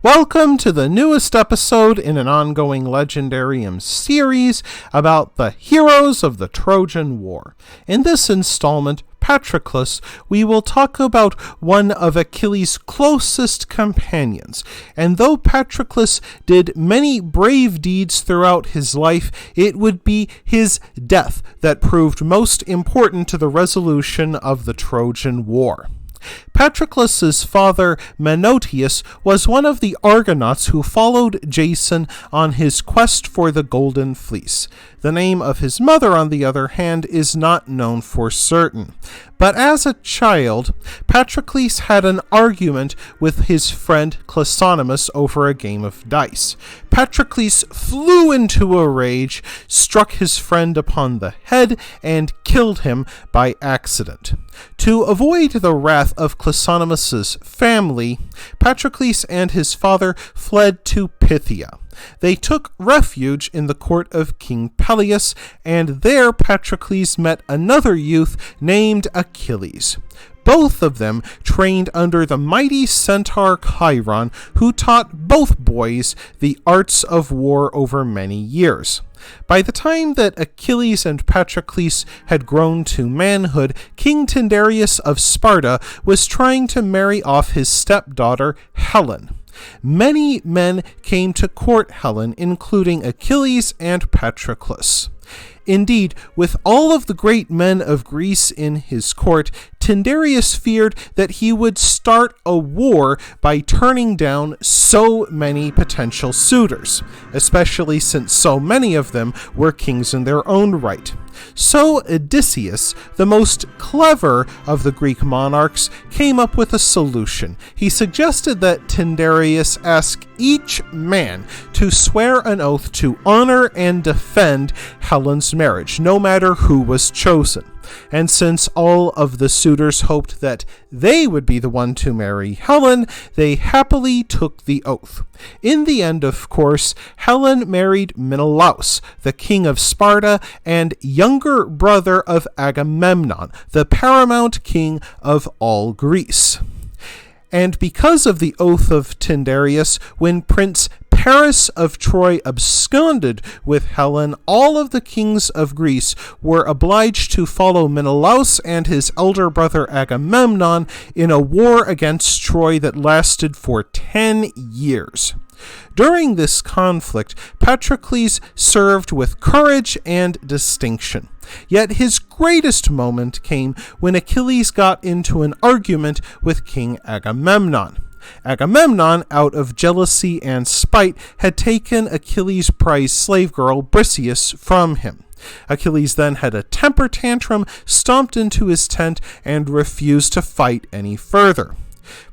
Welcome to the newest episode in an ongoing Legendarium series about the heroes of the Trojan War. In this installment, Patroclus, we will talk about one of Achilles' closest companions. And though Patroclus did many brave deeds throughout his life, it would be his death that proved most important to the resolution of the Trojan War. Patroclus's father, Menoetius, was one of the Argonauts who followed Jason on his quest for the Golden Fleece. The name of his mother, on the other hand, is not known for certain. But as a child, Patroclus had an argument with his friend Clazonomus over a game of dice. Patroclus flew into a rage, struck his friend upon the head, and killed him by accident. To avoid the wrath of Clazonomus's family, Patroclus and his father fled to Phthia. They took refuge in the court of King Peleus, and there Patroclus met another youth named Achilles. Both of them trained under the mighty centaur Chiron, who taught both boys the arts of war over many years. By the time that Achilles and Patroclus had grown to manhood, King Tyndareus of Sparta was trying to marry off his stepdaughter, Helen. Many men came to court Helen, including Achilles and Patroclus. Indeed, with all of the great men of Greece in his court, Tyndareus feared that he would start a war by turning down so many potential suitors, especially since so many of them were kings in their own right. So Odysseus, the most clever of the Greek monarchs, came up with a solution. He suggested that Tyndareus ask each man to swear an oath to honor and defend Helen's marriage, no matter who was chosen. And since all of the suitors hoped that they would be the one to marry Helen, they happily took the oath. In the end, of course, Helen married Menelaus, the king of Sparta and younger brother of Agamemnon, the paramount king of all Greece. And because of the oath of Tyndareus, when Prince Paris of Troy absconded with Helen, all of the kings of Greece were obliged to follow Menelaus and his elder brother Agamemnon in a war against Troy that lasted for 10 years. During this conflict, Patroclus served with courage and distinction. Yet his greatest moment came when Achilles got into an argument with King Agamemnon. Agamemnon, out of jealousy and spite, had taken Achilles' prized slave girl, Briseis, from him. Achilles then had a temper tantrum, stomped into his tent, and refused to fight any further.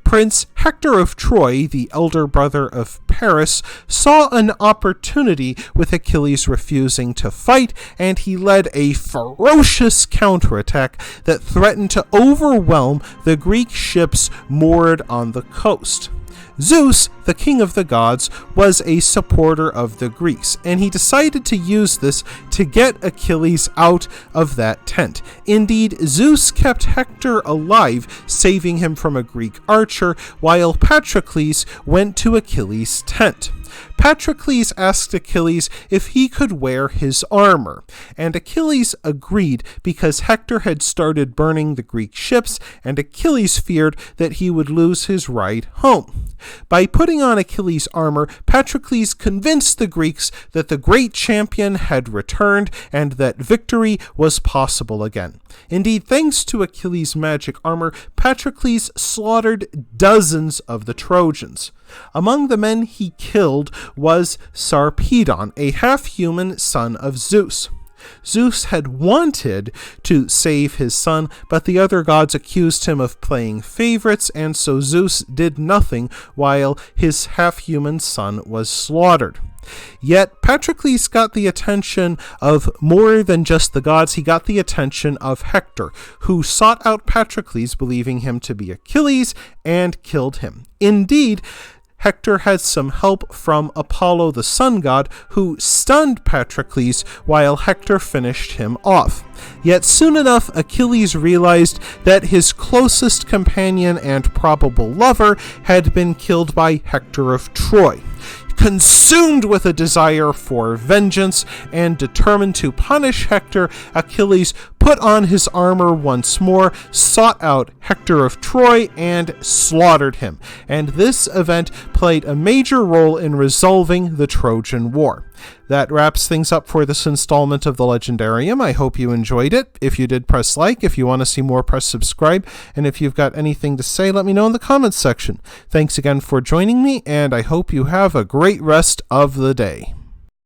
Prince Hector of Troy, the elder brother of Paris, saw an opportunity with Achilles refusing to fight, and he led a ferocious counterattack that threatened to overwhelm the Greek ships moored on the coast. Zeus, the king of the gods, was a supporter of the Greeks, and he decided to use this to get Achilles out of that tent. Indeed, Zeus kept Hector alive, saving him from a Greek archer, while Patroclus went to Achilles' tent. Patroclus asked Achilles if he could wear his armor, and Achilles agreed because Hector had started burning the Greek ships, and Achilles feared that he would lose his ride home. By putting on Achilles' armor, Patroclus convinced the Greeks that the great champion had returned and that victory was possible again. Indeed, thanks to Achilles' magic armor, Patroclus slaughtered dozens of the Trojans. Among the men he killed was Sarpedon, a half-human son of Zeus. Zeus had wanted to save his son, but the other gods accused him of playing favorites, and so Zeus did nothing while his half-human son was slaughtered. Yet Patroclus got the attention of more than just the gods. He got the attention of Hector, who sought out Patroclus, believing him to be Achilles, and killed him. Indeed, Hector had some help from Apollo the sun god, who stunned Patroclus while Hector finished him off. Yet soon enough, Achilles realized that his closest companion and probable lover had been killed by Hector of Troy. Consumed with a desire for vengeance and determined to punish Hector, Achilles put on his armor once more, sought out Hector of Troy, and slaughtered him. And this event played a major role in resolving the Trojan War. That wraps things up for this installment of the Legendarium. I hope you enjoyed it. If you did, press like. If you want to see more, press subscribe. And if you've got anything to say, let me know in the comments section. Thanks again for joining me, and I hope you have a great rest of the day.